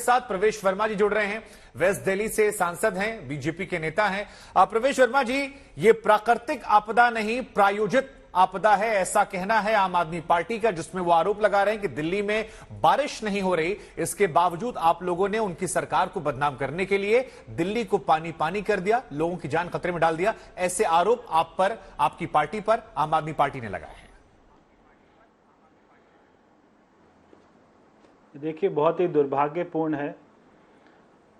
साथ प्रवेश वर्मा जी जुड़ रहे हैं, वेस्ट दिल्ली से सांसद हैं, बीजेपी के नेता हैं। प्रवेश वर्मा जी, ये प्राकृतिक आपदा नहीं प्रायोजित आपदा है, ऐसा कहना है आम आदमी पार्टी का, जिसमें वो आरोप लगा रहे हैं कि दिल्ली में बारिश नहीं हो रही, इसके बावजूद आप लोगों ने उनकी सरकार को बदनाम करने के लिए दिल्ली को पानी पानी कर दिया, लोगों की जान खतरे में डाल दिया। ऐसे आरोप आप पर, आपकी पार्टी पर आम आदमी पार्टी ने लगाए हैं। देखिए, बहुत ही दुर्भाग्यपूर्ण है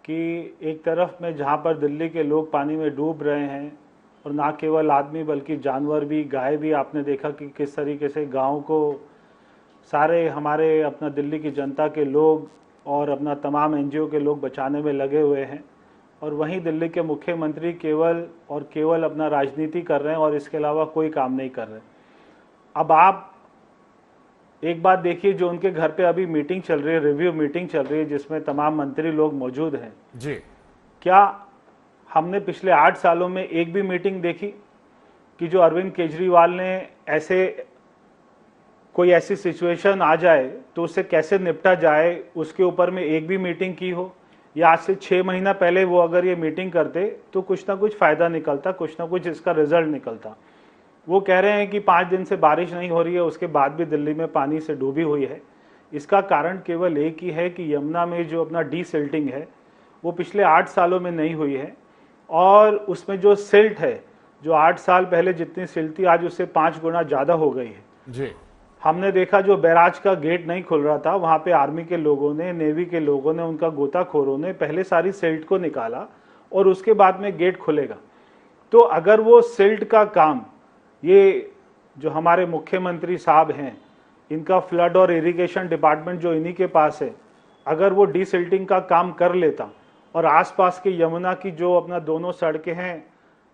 कि एक तरफ में जहां पर दिल्ली के लोग पानी में डूब रहे हैं, और ना केवल आदमी बल्कि जानवर भी, गाय भी, आपने देखा कि किस तरीके से गांव को सारे हमारे अपना दिल्ली की जनता के लोग और अपना तमाम एनजीओ के लोग बचाने में लगे हुए हैं, और वहीं दिल्ली के मुख्यमंत्री केवल और केवल अपना राजनीति कर रहे हैं और इसके अलावा कोई काम नहीं कर रहे। अब आप एक बात देखिए, जो उनके घर पे अभी मीटिंग चल रही है, रिव्यू मीटिंग चल रही है, जिसमें तमाम मंत्री लोग मौजूद हैं जी, क्या हमने पिछले 8 सालों में एक भी मीटिंग देखी कि जो अरविंद केजरीवाल ने ऐसे कोई ऐसी सिचुएशन आ जाए तो उससे कैसे निपटा जाए, उसके ऊपर में एक भी मीटिंग की हो? या आज से 6 महीना पहले वो अगर ये मीटिंग करते तो कुछ ना कुछ फायदा निकलता, कुछ ना कुछ इसका रिजल्ट निकलता। वो कह रहे हैं कि 5 दिन से बारिश नहीं हो रही है, उसके बाद भी दिल्ली में पानी से डूबी हुई है। इसका कारण केवल एक ही है कि यमुना में जो अपना डीसिल्टिंग है वो पिछले 8 सालों में नहीं हुई है, और उसमें जो सिल्ट है, जो 8 साल पहले जितनी सिल्ट थी आज उससे 5 गुना ज़्यादा हो गई है जी। हमने देखा जो बैराज का गेट नहीं खुल रहा था, वहाँ पे आर्मी के लोगों ने, नेवी के लोगों ने, उनका गोताखोरों ने पहले सारी सिल्ट को निकाला और उसके बाद में गेट खुलेगा। तो अगर वो सिल्ट का काम, ये जो हमारे मुख्यमंत्री साहब हैं, इनका फ्लड और इरिगेशन डिपार्टमेंट जो इन्हीं के पास है, अगर वो डीसिल्टिंग का काम कर लेता और आसपास के यमुना की जो अपना दोनों सड़कें हैं,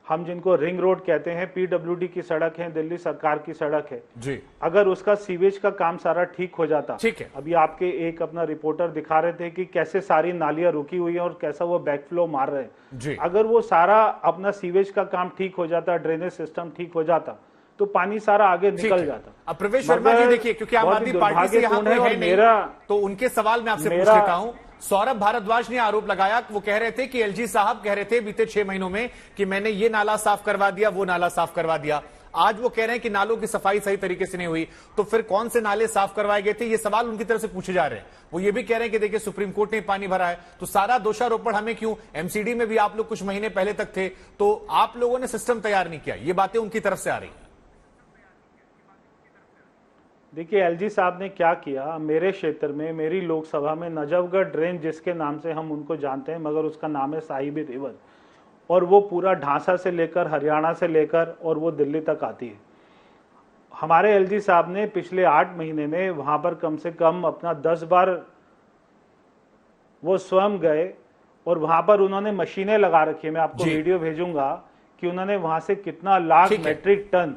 हम जिनको रिंग रोड कहते हैं, पीडब्ल्यूडी की सड़क है, दिल्ली सरकार की सड़क है जी, अगर उसका सीवेज का काम सारा ठीक हो जाता। ठीक है। अभी आपके एक अपना रिपोर्टर दिखा रहे थे कि कैसे सारी नालियां रुकी हुई हैं और कैसा वो बैकफ्लो मार रहे हैं जी। अगर वो सारा अपना सीवेज का काम ठीक हो जाता, ड्रेनेज सिस्टम ठीक हो जाता, तो पानी सारा आगे निकल जाता। अब प्रवेश वर्मा जी देखिए, क्योंकि आम आदमी पार्टी से यहाँ कोई है नहीं, तो उनके सवाल में आपसे पूछ लेता हूं। सौरभ भारद्वाज ने आरोप लगाया, वो कह रहे थे कि एलजी साहब कह रहे थे बीते 6 महीनों में कि मैंने ये नाला साफ करवा दिया, वो नाला साफ करवा दिया। आज वो कह रहे हैं कि नालों की सफाई सही तरीके से नहीं हुई, तो फिर कौन से नाले साफ करवाए गए थे, ये सवाल उनकी तरफ से पूछे जा रहे हैं। वो ये भी कह रहे हैं कि देखिए सुप्रीम कोर्ट ने पानी भरा है, तो सारा दोषारोपण हमें क्यों? एमसीडी में भी आप लोग कुछ महीने पहले तक थे, तो आप लोगों ने सिस्टम तैयार नहीं किया, ये बातें उनकी तरफ से आ रही है। देखिए, एलजी साहब ने क्या किया, मेरे क्षेत्र में, मेरी लोकसभा में नजफगढ़ ड्रेन, जिसके नाम से हम उनको जानते हैं, मगर उसका नाम है साहिबी रिवर, और वो पूरा ढांसा से लेकर, हरियाणा से लेकर और वो दिल्ली तक आती है। हमारे एलजी साहब ने पिछले 8 महीने में वहां पर कम से कम अपना 10 बार वो स्वयं गए, और वहां पर उन्होंने मशीनें लगा रखी है, मैं आपको वीडियो भेजूंगा कि उन्होंने वहां से कितना लाख मेट्रिक टन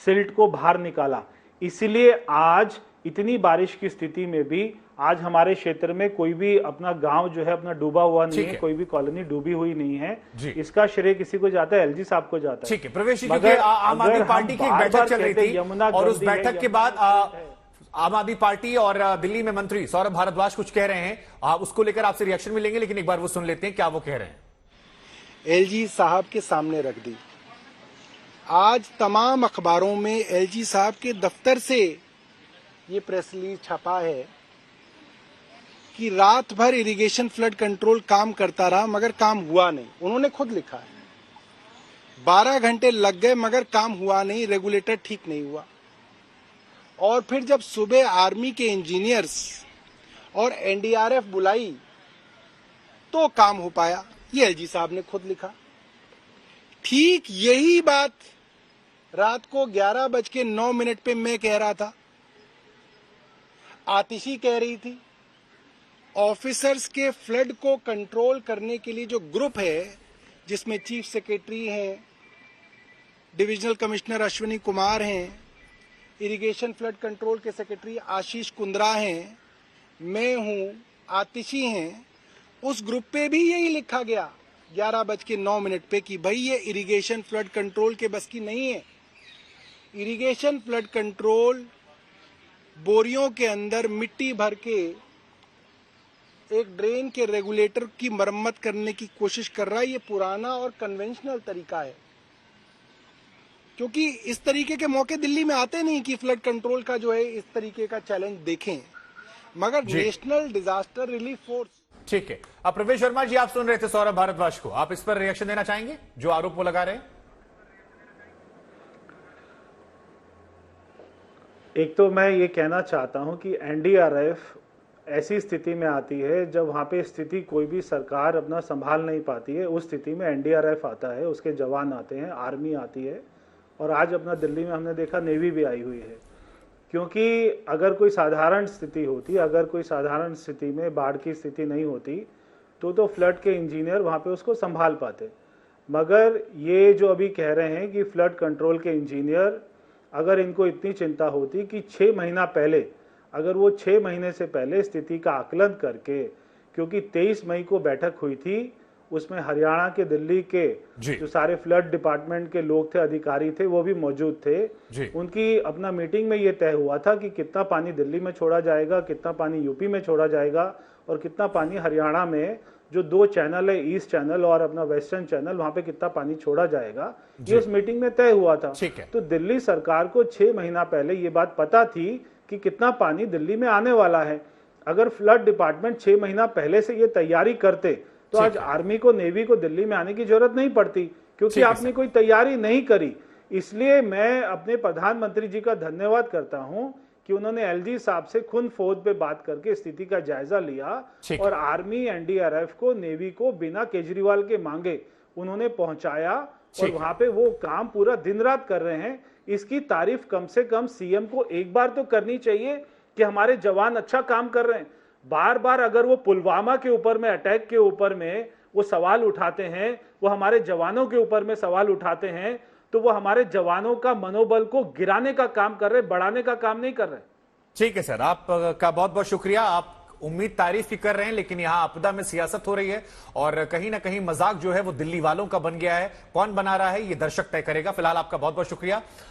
सिल्ट को बाहर निकाला। इसीलिए आज इतनी बारिश की स्थिति में भी आज हमारे क्षेत्र में कोई भी अपना गांव जो है अपना डूबा हुआ नहीं है, कोई भी कॉलोनी डूबी हुई नहीं है। इसका श्रेय किसी को जाता है? एलजी साहब को जाता है। ठीक है प्रवेश जी, क्योंकि आम आदमी पार्टी की एक बैठक चल रही थी और उस बैठक के बाद आम आदमी पार्टी और दिल्ली में मंत्री सौरभ भारद्वाज कुछ कह रहे हैं, उसको लेकर आपसे रिएक्शन मिलेंगे, लेकिन एक बार वो सुन लेते हैं क्या वो कह रहे हैं। एलजी साहब के सामने रख दी। आज तमाम अखबारों में एलजी साहब के दफ्तर से ये प्रेस रिलीज छपा है कि रात भर इरिगेशन फ्लड कंट्रोल काम करता रहा मगर काम हुआ नहीं। उन्होंने खुद लिखा है 12 घंटे लग गए मगर काम हुआ नहीं, रेगुलेटर ठीक नहीं हुआ। और फिर जब सुबह आर्मी के इंजीनियर्स और एनडीआरएफ बुलाई तो काम हो पाया। ये एलजी साहब ने खुद लिखा। ठीक यही बात रात को 11:09 पे मैं कह रहा था, आतिशी कह रही थी। ऑफिसर्स के फ्लड को कंट्रोल करने के लिए जो ग्रुप है, जिसमें चीफ सेक्रेटरी हैं, डिविजनल कमिश्नर अश्विनी कुमार हैं, इरिगेशन फ्लड कंट्रोल के सेक्रेटरी आशीष कुंद्रा हैं, मैं हूं, आतिशी हैं, उस ग्रुप पे भी यही लिखा गया 11:09 पे कि भाई ये इरिगेशन फ्लड कंट्रोल के बस की नहीं है। इरिगेशन फ्लड कंट्रोल बोरियों के अंदर मिट्टी भर के एक ड्रेन के रेगुलेटर की मरम्मत करने की कोशिश कर रहा है, ये पुराना और कन्वेंशनल तरीका है, क्योंकि इस तरीके के मौके दिल्ली में आते नहीं कि फ्लड कंट्रोल का जो है इस तरीके का चैलेंज देखें, मगर नेशनल डिजास्टर रिलीफ फोर्स। ठीक है, अब प्रवेश वर्मा जी आप सुन रहे थे सौरभ भारद्वाज को, आप इस पर रिएक्शन देना चाहेंगे जो आरोप वो लगा रहे हैं? एक तो मैं ये कहना चाहता हूं कि एनडीआरएफ ऐसी स्थिति में आती है जब वहां पे स्थिति कोई भी सरकार अपना संभाल नहीं पाती है, उस स्थिति में एनडीआरएफ आता है, उसके जवान आते हैं, आर्मी आती है, और आज अपना दिल्ली में हमने देखा नेवी भी आई हुई है। क्योंकि अगर कोई साधारण स्थिति होती, अगर कोई साधारण स्थिति में बाढ़ की स्थिति नहीं होती तो फ्लड के इंजीनियर वहां पे उसको संभाल पाते, मगर ये जो अभी कह रहे हैं कि फ्लड कंट्रोल के इंजीनियर, अगर इनको इतनी चिंता होती कि 6 महीना पहले, अगर वो 6 महीने से पहले स्थिति का आकलन करके, क्योंकि 23 मई को बैठक हुई थी, उसमें हरियाणा के, दिल्ली के जो सारे फ्लड डिपार्टमेंट के लोग थे, अधिकारी थे, वो भी मौजूद थे। उनकी अपना मीटिंग में ये तय हुआ था कि कितना पानी दिल्ली में छोड़ा जाएगा, कितना पानी यूपी में छोड़ा जाएगा और कितना पानी हरियाणा में जो 2 चैनल है, ईस्ट चैनल और अपना वेस्टर्न चैनल, वहां पे कितना पानी छोड़ा जाएगा, ये उस मीटिंग में तय हुआ था। तो दिल्ली सरकार को 6 महीना पहले ये बात पता थी कि कितना पानी दिल्ली में आने वाला है। अगर फ्लड डिपार्टमेंट 6 महीना पहले से ये तैयारी करते तो आज आर्मी को, नेवी को दिल्ली में आने की जरूरत नहीं पड़ती, क्योंकि आपने कोई तैयारी नहीं करी। इसलिए मैं अपने प्रधानमंत्री जी का धन्यवाद करता हूं कि उन्होंने एलजी साहब से खुद फोन पे बात करके स्थिति का जायजा लिया और आर्मी, एनडीआरएफ को, नेवी को बिना केजरीवाल के मांगे उन्होंने पहुंचाया और वहां पे वो काम पूरा दिन रात कर रहे हैं। इसकी तारीफ कम से कम सीएम को एक बार तो करनी चाहिए कि हमारे जवान अच्छा काम कर रहे हैं। बार बार अगर वो पुलवामा के ऊपर में, अटैक के ऊपर में वो सवाल उठाते हैं, वो हमारे जवानों के ऊपर में सवाल उठाते हैं, तो वो हमारे जवानों का मनोबल को गिराने का काम कर रहे, बढ़ाने का काम नहीं कर रहे। ठीक है सर, आपका बहुत बहुत शुक्रिया। आप उम्मीद तारीफ की कर रहे हैं, लेकिन यहां आपदा में सियासत हो रही है और कहीं ना कहीं मजाक जो है वो दिल्ली वालों का बन गया है। कौन बना रहा है ये दर्शक तय करेगा। फिलहाल आपका बहुत बहुत शुक्रिया।